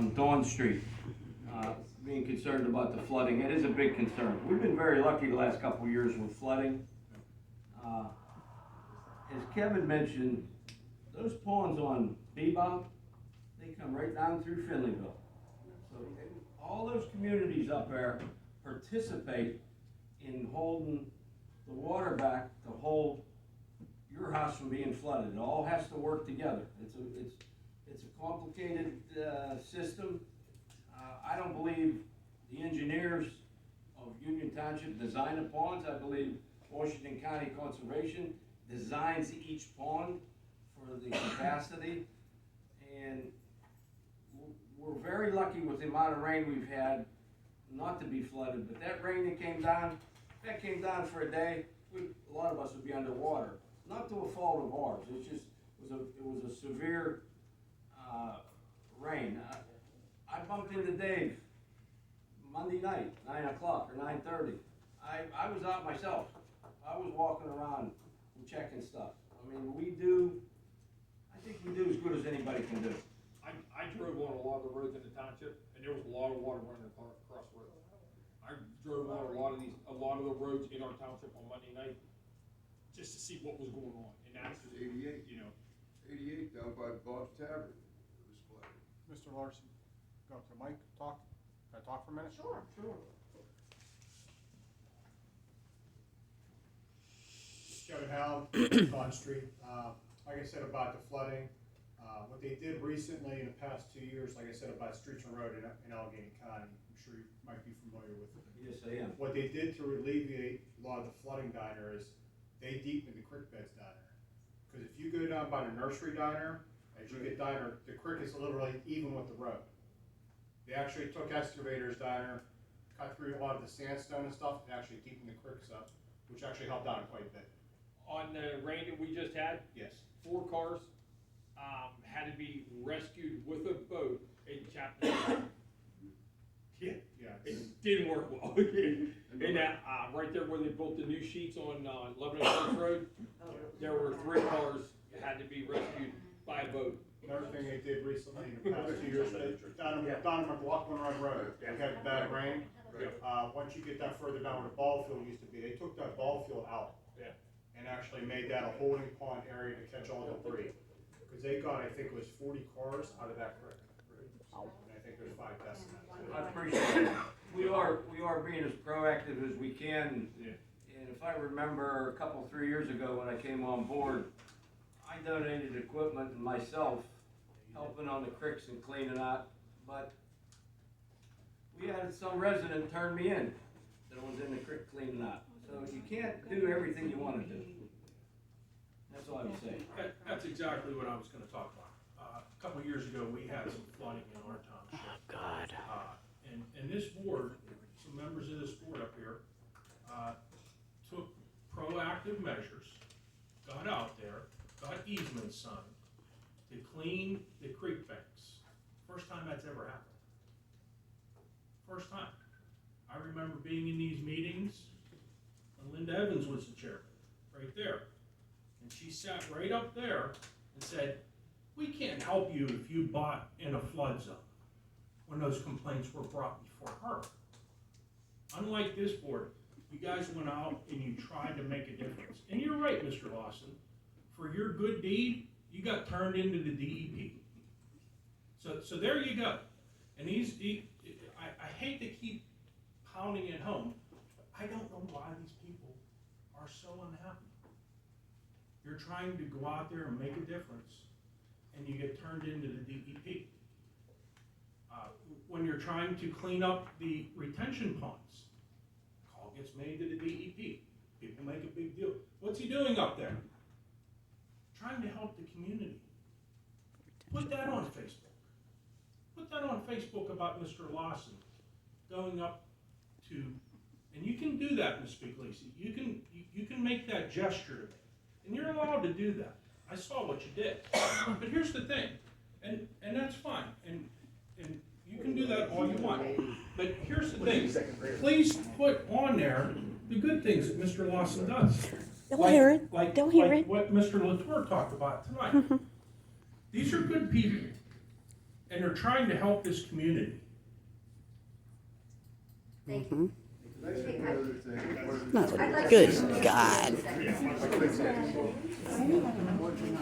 on Dawn Street, being concerned about the flooding. It is a big concern. We've been very lucky the last couple of years with flooding. As Kevin mentioned, those ponds on Bebop, they come right down through Finleyville. So all those communities up there participate in holding the water back to hold your house from being flooded. It all has to work together. It's a complicated system. I don't believe the engineers of Union Township design the ponds. I believe Washington County Conservation designs each pond for the capacity. And we're very lucky with the amount of rain we've had not to be flooded. But that rain that came down for a day, a lot of us would be underwater. Not to a fault of ours. It's just it was a severe rain. I bumped into Dave Monday night, 9 o'clock or 9:30. I was out myself. I was walking around and checking stuff. I mean, I think we do as good as anybody can do. I drove on a lot of the roads in the township, and there was a lot of water running across the road. I drove on a lot of the roads in our township on Monday night, just to see what was going on, and that's, 88, you know. 88 down by Bob's Tavern, it was flooded. Mr. Larson, go up to Mike, talk. Can I talk for a minute? Sure. Kevin Howell, Dawn Street. Like I said about the flooding, what they did recently in the past 2 years, like I said about Streets and Road in Allegheny County, I'm sure you might be familiar with it. Yes, I am. What they did to alleviate a lot of the flooding down there is they deepened the creek beds down there. Because if you go down by the nursery diner, as you get down there, the creek is literally even with the road. They actually took excavators down there, cut through a lot of the sandstone and stuff, and actually deepened the creeks up, which actually helped out quite a bit. On the rain that we just had, Yes. 4 cars had to be rescued with a boat in Chapman. Yeah, Yeah. it didn't work well. And right there where they built the new sheets on Lebanon Hills Road, there were 3 cars that had to be rescued by a boat. Another thing they did recently in the past 2 years, down McLaughlin Run Road, they had bad rain. Once you get that further down where the ball field used to be, they took that ball field out. Yeah. And actually made that a holding pond area to catch all the debris. Because they got, I think it was 40 cars out of that creek. And I think there's 5 deaths in that. I appreciate it. We are being as proactive as we can. Yeah. And if I remember 3 years ago when I came on board, I donated equipment and myself helping on the creeks and cleaning out. But we had some resident turn me in that was in the creek cleaning out. So you can't do everything you want to do. That's all I would say. That's exactly what I was gonna talk about. A couple of years ago, we had some flooding in our township. Oh, God. And this board, some members of this board up here, took proactive measures, got out there, got easements signed to clean the creek banks. First time that's ever happened. First time. I remember being in these meetings, and Linda Evans was the chairman, right there. And she sat right up there and said, we can't help you if you bought in a flood zone, when those complaints were brought before her. Unlike this board, you guys went out and you tried to make a difference. And you're right, Mr. Lawson, for your good deed, you got turned into the DEP. So there you go. And I hate to keep pounding it home. I don't know why these people are so unhappy. You're trying to go out there and make a difference, and you get turned into the DEP. When you're trying to clean up the retention ponds, call gets made to the DEP. People make a big deal. What's he doing up there? Trying to help the community. Put that on Facebook. Put that on Facebook about Mr. Lawson going up to, and you can do that, Ms. Spiglisi. You can make that gesture to me. And you're allowed to do that. I saw what you did. But here's the thing, and that's fine, and you can do that all you want. But here's the thing, please put on there the good things that Mr. Lawson does. Don't hear it. Don't hear like it. what Mr. Latour talked about tonight. These are good people. and they're trying to help this community. Can I say one other thing? One other No, thing. good God. One thing.